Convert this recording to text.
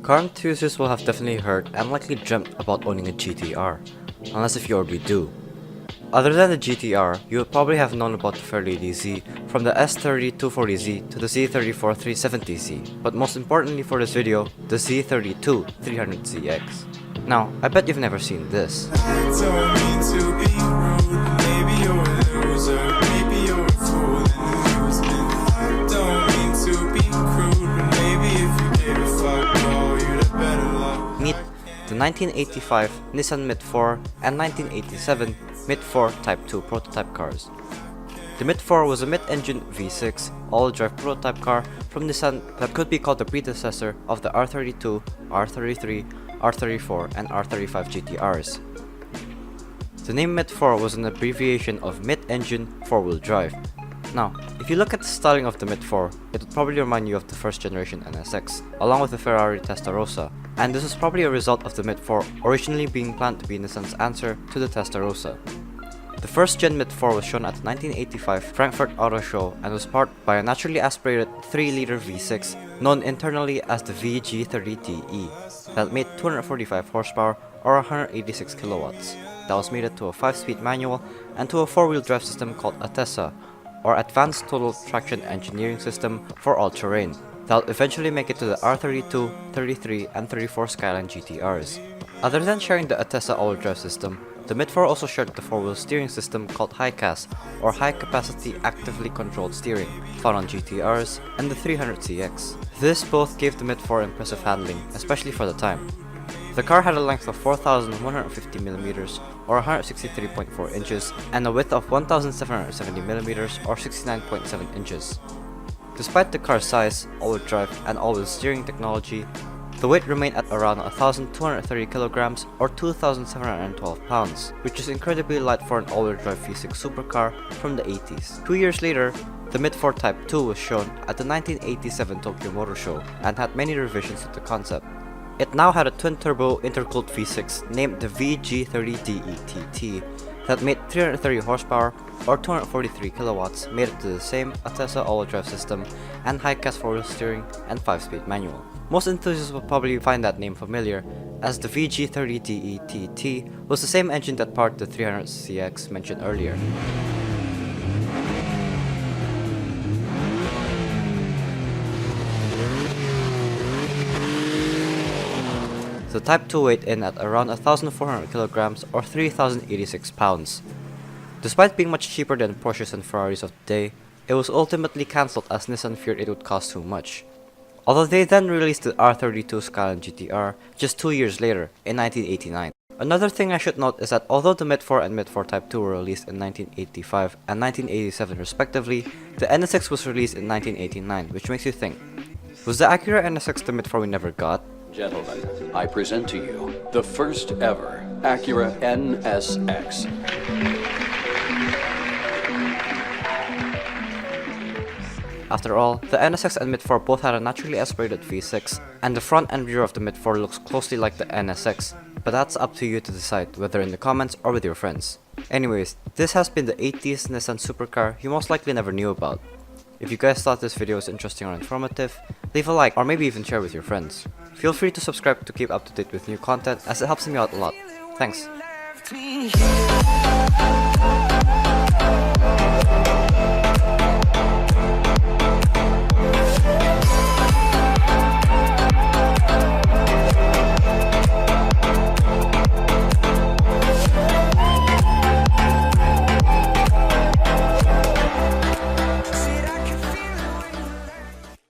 Car enthusiasts will have definitely heard and likely dreamt about owning a GTR, unless if you already do. Other than the GTR, you would probably have known about the Fairlady Z, from the S30 240Z to the Z34 370Z, but most importantly for this video, the Z32 300ZX. Now, I bet you've never seen this. Meet the 1985 Nissan MID4 and 1987 MID4 Type 2 prototype cars. The MID4 was a mid-engine V6 all-drive prototype car from Nissan that could be called the predecessor of the R32, R33, R34, and R35 GTRs. The name MID4 was an abbreviation of mid-engine four-wheel drive. Now, if you look at the styling of the MID4, it would probably remind you of the first generation NSX, along with the Ferrari Testarossa, and this was probably a result of the MID4 originally being planned to be Nissan's answer to the Testarossa. The first gen MID4 was shown at the 1985 Frankfurt Auto Show and was powered by a naturally aspirated 3-liter V6 known internally as the VG30TE that made 245 horsepower or 186 kilowatts. That was mated to a 5-speed manual and to a 4-wheel drive system called ATESA, or Advanced Total Traction Engineering System for all-terrain. That'll eventually make it to the R32, 33, and 34 Skyline GTRs. Other than sharing the ATESA all-wheel drive system, the MID4 also shared the 4-wheel steering system called HiCAS, or High Capacity Actively Controlled Steering, found on GTRs and the 300ZX. This both gave the MID4 impressive handling, especially for the time. The car had a length of 4,150mm or 163.4 inches and a width of 1,770mm or 69.7 inches. Despite the car's size, all-wheel drive, and all-wheel steering technology, the weight remained at around 1,230 kilograms or 2,712 pounds, which is incredibly light for an all-wheel drive V6 supercar from the 80s. 2 years later, the MID4 Type 2 was shown at the 1987 Tokyo Motor Show and had many revisions to the concept. It now had a twin-turbo intercooled V6 named the VG30DETT that made 330 horsepower or 243 kilowatts, made it to the same ATESA all-wheel drive system and HiCAS 4-wheel steering and 5-speed manual. Most enthusiasts will probably find that name familiar, as the VG30DETT was the same engine that powered the 300ZX mentioned earlier. The Type 2 weighed in at around 1,400 kilograms or 3,086 pounds. Despite being much cheaper than Porsches and Ferraris of the day, it was ultimately cancelled as Nissan feared it would cost too much. Although they then released the R32 Skyline GTR just 2 years later, in 1989. Another thing I should note is that although the MID4 and MID4 Type 2 were released in 1985 and 1987 respectively, the NSX was released in 1989, which makes you think, was the Acura NSX the MID4 we never got? Gentlemen, I present to you the first ever Acura NSX. After all, the NSX and MID4 both had a naturally aspirated V6, and the front and rear of the MID4 looks closely like the NSX, but that's up to you to decide, whether in the comments or with your friends. Anyways, this has been the 80s Nissan supercar you most likely never knew about. If you guys thought this video was interesting or informative, leave a like or maybe even share with your friends. Feel free to subscribe to keep up to date with new content as it helps me out a lot. Thanks.